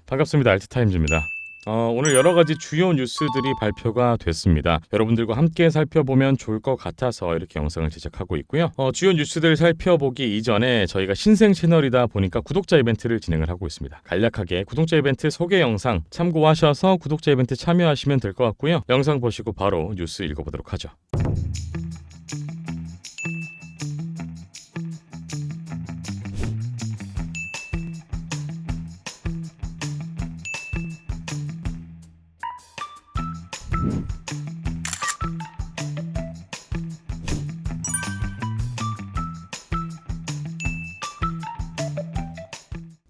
반갑습니다. 알트타임즈입니다. 오늘 여러가지 주요 뉴스들이 발표가 됐습니다. 여러분들과 함께 살펴보면 좋을 것 같아서 이렇게 영상을 제작하고 있고요. 주요 뉴스들 살펴보기 이전에 저희가 신생 채널이다 보니까 구독자 이벤트를 진행을 하고 있습니다. 간략하게 구독자 이벤트 소개 영상 참고하셔서 구독자 이벤트 참여하시면 될 것 같고요. 영상 보시고 바로 뉴스 읽어보도록 하죠.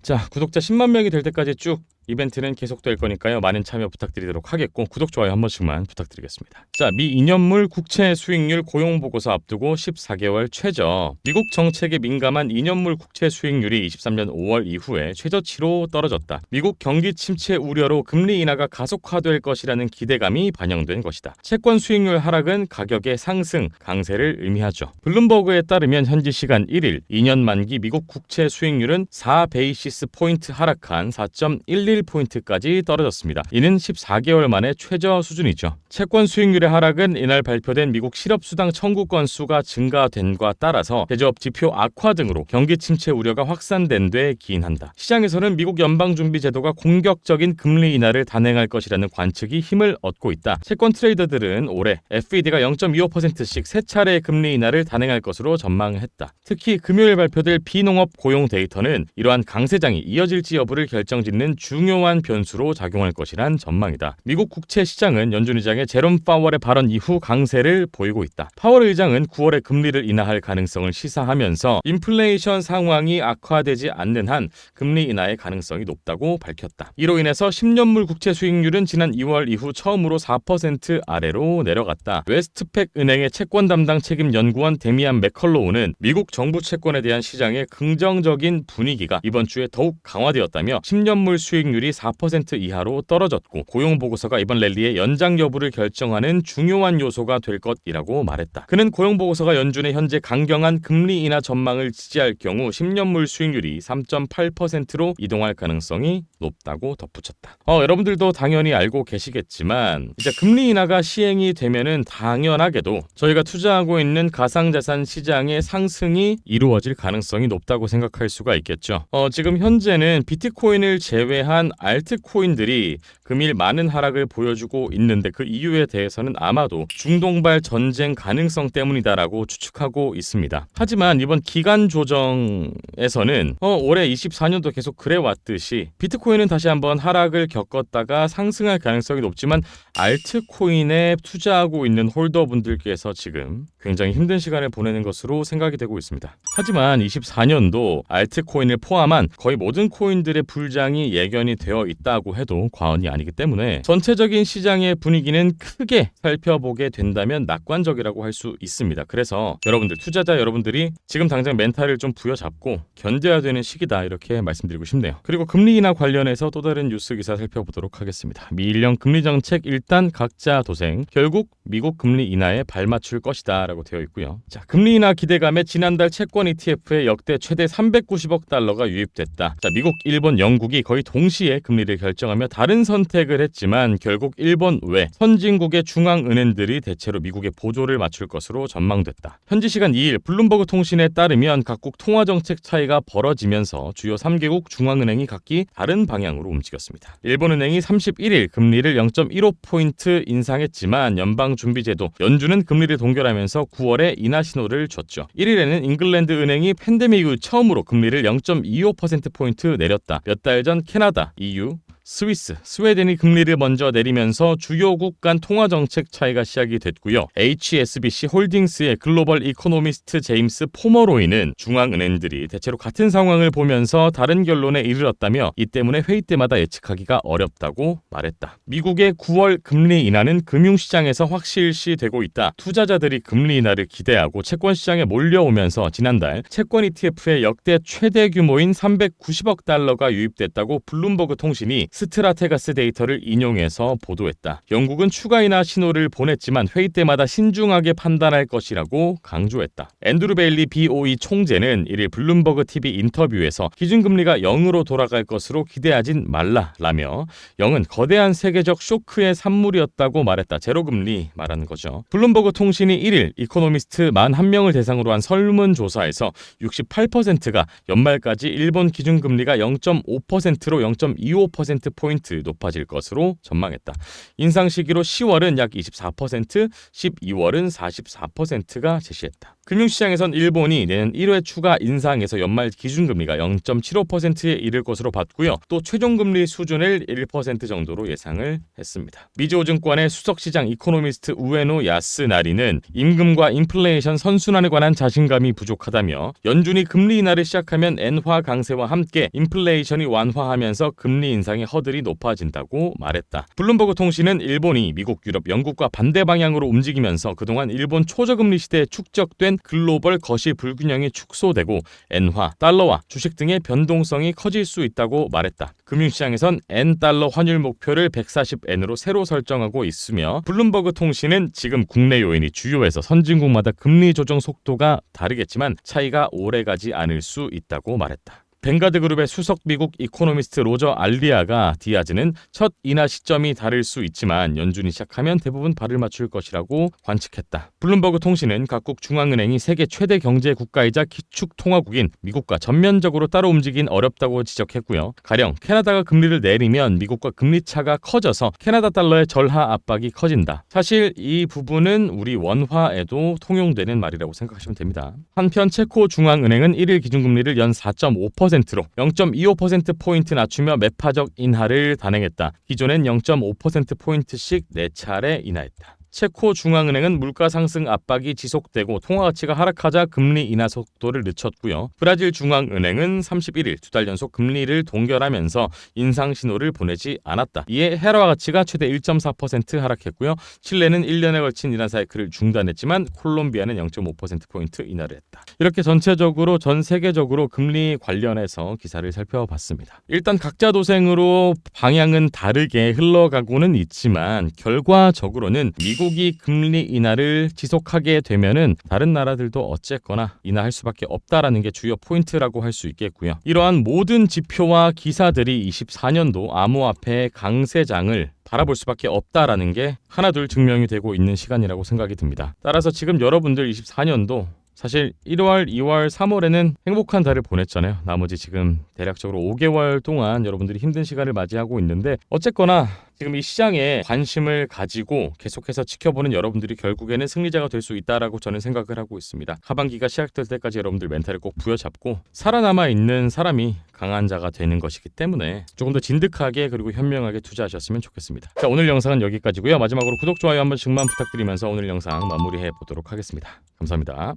자, 구독자 10만 명이 될 때까지 쭉 이벤트는 계속될 거니까요. 많은 참여 부탁드리도록 하겠고 구독, 좋아요 한 번씩만 부탁드리겠습니다. 자, 미 2년물 국채 수익률 고용보고서 앞두고 14개월 최저. 미국 정책에 민감한 2년물 국채 수익률이 23년 5월 이후에 최저치로 떨어졌다. 미국 경기 침체 우려로 금리 인하가 가속화될 것이라는 기대감이 반영된 것이다. 채권 수익률 하락은 가격의 상승, 강세를 의미하죠. 블룸버그에 따르면 현지 시간 1일 2년 만기 미국 국채 수익률은 4베이시스 포인트 하락한 4.11포인트까지 떨어졌습니다. 이는 14개월 만에 최저 수준이죠. 채권 수익률의 하락은 이날 발표된 미국 실업수당 청구 건수가 증가된과 따라서 제조업 지표 악화 등으로 경기 침체 우려가 확산된 데 기인한다. 시장에서는 미국 연방준비제도가 공격적인 금리 인하를 단행할 것이라는 관측이 힘을 얻고 있다. 채권 트레이더들은 올해 FED가 0.25%씩 세 차례 금리 인하를 단행할 것으로 전망했다. 특히 금요일 발표될 비농업 고용 데이터는 이러한 강세장이 이어질지 여부를 결정짓는 중요한 변수로 작용할 것이란 전망이다. 미국 국채 시장은 연준 의장의 제롬 파월의 발언 이후 강세를 보이고 있다. 파월 의장은 9월에 금리를 인하할 가능성을 시사하면서 인플레이션 상황이 악화되지 않는 한 금리 인하의 가능성이 높다고 밝혔다. 이로 인해서 10년물 국채 수익률은 지난 2월 이후 처음으로 4% 아래로 내려갔다. 웨스트팩 은행의 채권 담당 책임 연구원 데미안 맥컬로우는 미국 정부 채권에 대한 시장의 긍정적인 분위기가 이번 주에 더욱 강화되었다며 10년물 수익률이 4% 이하로 떨어졌고 고용보고서가 이번 랠리의 연장 여부를 결정하는 중요한 요소가 될 것이라고 말했다. 그는 고용보고서가 연준의 현재 강경한 금리 인하 전망을 지지할 경우 10년물 수익률이 3.8%로 이동할 가능성이 높다고 덧붙였다. 여러분들도 당연히 알고 계시겠지만 이제 금리 인하가 시행이 되면은 당연하게도 저희가 투자하고 있는 가상자산 시장의 상승이 이루어질 가능성이 높다고 생각할 수가 있겠죠. 지금 현재는 비트코인을 제외한 알트코인들이 금일 많은 하락을 보여주고 있는데 그 이유에 대해서는 아마도 중동발 전쟁 가능성 때문이다라고 추측하고 있습니다. 하지만 이번 기간 조정에서는 올해 24년도 계속 그래왔듯이 비트코인은 다시 한번 하락을 겪었다가 상승할 가능성이 높지만 알트코인에 투자하고 있는 홀더분들께서 지금 굉장히 힘든 시간을 보내는 것으로 생각이 되고 있습니다. 하지만 24년도 알트코인을 포함한 거의 모든 코인들의 불장이 예견이 되어 있다고 해도 과언이 아니기 때문에 전체적인 시장의 분위기는 크게 살펴보게 된다면 낙관적이라고 할 수 있습니다. 그래서 여러분들, 투자자 여러분들이 지금 당장 멘탈을 좀 부여잡고 견뎌야 되는 시기다, 이렇게 말씀드리고 싶네요. 그리고 금리 인하 관련해서 또 다른 뉴스 기사 살펴보도록 하겠습니다. 미 1년 금리 정책 일단 각자 도생, 결국 미국 금리 인하에 발맞출 것이다 라고 되어 있고요. 자, 금리 인하 기대감에 지난달 채권 ETF에 역대 최대 390억 달러가 유입됐다. 자, 미국, 일본, 영국이 거의 동시에 금리를 결정하며 다른 선택을 했지만 결국 일본 외 선진국의 중앙은행들이 대체로 미국의 보조를 맞출 것으로 전망됐다. 현지 시간 2일 블룸버그 통신에 따르면 각국 통화정책 차이가 벌어지면서 주요 3개국 중앙은행이 각기 다른 방향으로 움직였습니다. 일본은행이 31일 금리를 0.15포인트 인상했지만 연방준비제도 연준은 금리를 동결하면서 9월에 인하 신호를 줬죠. 1일에는 잉글랜드 은행이 팬데믹 이후 처음으로 금리를 0.25%포인트 내렸다. 몇 달 전 캐나다, EU, 스위스, 스웨덴이 금리를 먼저 내리면서 주요국 간 통화정책 차이가 시작이 됐고요. HSBC 홀딩스의 글로벌 이코노미스트 제임스 포머로이는 중앙은행들이 대체로 같은 상황을 보면서 다른 결론에 이르렀다며 이 때문에 회의 때마다 예측하기가 어렵다고 말했다. 미국의 9월 금리 인하는 금융시장에서 확실시되고 있다. 투자자들이 금리 인하를 기대하고 채권시장에 몰려오면서 지난달 채권 ETF의 역대 최대 규모인 390억 달러가 유입됐다고 블룸버그 통신이 스트라테가스 데이터를 인용해서 보도했다. 영국은 추가 인하 신호를 보냈지만 회의 때마다 신중하게 판단할 것이라고 강조했다. 앤드루 베일리 BOE 총재는 1일 블룸버그 TV 인터뷰에서 기준금리가 0으로 돌아갈 것으로 기대하진 말라라며 0은 거대한 세계적 쇼크의 산물이었다고 말했다. 제로금리 말하는 거죠. 블룸버그 통신이 1일 이코노미스트 41명을 대상으로 한 설문조사에서 68%가 연말까지 일본 기준금리가 0.5%로 0.25%포인트 높아질 것으로 전망했다. 인상 시기로 10월은 약 24%, 12월은 44%가 제시했다. 금융시장에선 일본이 내년 1회 추가 인상에서 연말 기준금리가 0.75%에 이를 것으로 봤고요. 또 최종금리 수준을 1% 정도로 예상을 했습니다. 미주증권의 수석시장 이코노미스트 우에노 야스나리는 임금과 인플레이션 선순환에 관한 자신감이 부족하다며 연준이 금리 인하를 시작하면 엔화 강세와 함께 인플레이션이 완화하면서 금리 인상의 허들이 높아진다고 말했다. 블룸버그 통신은 일본이 미국, 유럽, 영국과 반대 방향으로 움직이면서 그동안 일본 초저금리 시대에 축적된 글로벌 거시 불균형이 축소되고 엔화, 달러와 주식 등의 변동성이 커질 수 있다고 말했다. 금융시장에선 엔달러 환율 목표를 140엔으로 새로 설정하고 있으며 블룸버그 통신은 지금 국내 요인이 주요해서 선진국마다 금리 조정 속도가 다르겠지만 차이가 오래가지 않을 수 있다고 말했다. 벵가드 그룹의 수석 미국 이코노미스트 로저 알리아가 디아즈는 첫 인하 시점이 다를 수 있지만 연준이 시작하면 대부분 발을 맞출 것이라고 관측했다. 블룸버그 통신은 각국 중앙은행이 세계 최대 경제 국가이자 기축통화국인 미국과 전면적으로 따로 움직이긴 어렵다고 지적했고요. 가령 캐나다가 금리를 내리면 미국과 금리 차가 커져서 캐나다 달러의 절하 압박이 커진다. 사실 이 부분은 우리 원화에도 통용되는 말이라고 생각하시면 됩니다. 한편 체코 중앙은행은 1일 기준금리를 연 4.5%로 0.25%포인트 낮추며 매파적 인하를 단행했다. 기존엔 0.5%포인트씩 4차례 인하했다. 체코 중앙은행은 물가 상승 압박이 지속되고 통화 가치가 하락하자 금리 인하 속도를 늦췄고요. 브라질 중앙은행은 31일 2달 연속 금리를 동결하면서 인상 신호를 보내지 않았다. 이에 헤라 가치가 최대 1.4% 하락했고요. 칠레는 1년에 걸친 인하 사이클을 중단했지만 콜롬비아는 0.5%포인트 인하를 했다. 이렇게 전체적으로 전 세계적으로 금리 관련해서 기사를 살펴봤습니다. 일단 각자 도생으로 방향은 다르게 흘러가고는 있지만 결과적으로는 미국이 금리 인하를 지속하게 되면은 다른 나라들도 어쨌거나 인하할 수밖에 없다라는 게 주요 포인트라고 할 수 있겠고요. 이러한 모든 지표와 기사들이 24년도 암호화폐 강세장을 바라볼 수밖에 없다라는 게 하나둘 증명이 되고 있는 시간이라고 생각이 듭니다. 따라서 지금 여러분들 24년도 사실 1월, 2월, 3월에는 행복한 달을 보냈잖아요. 나머지 지금 대략적으로 5개월 동안 여러분들이 힘든 시간을 맞이하고 있는데 어쨌거나 지금 이 시장에 관심을 가지고 계속해서 지켜보는 여러분들이 결국에는 승리자가 될 수 있다라고 저는 생각을 하고 있습니다. 하반기가 시작될 때까지 여러분들 멘탈을 꼭 부여잡고 살아남아 있는 사람이 강한 자가 되는 것이기 때문에 조금 더 진득하게 그리고 현명하게 투자하셨으면 좋겠습니다. 자, 오늘 영상은 여기까지고요. 마지막으로 구독, 좋아요 한 번씩만 부탁드리면서 오늘 영상 마무리해 보도록 하겠습니다. 감사합니다.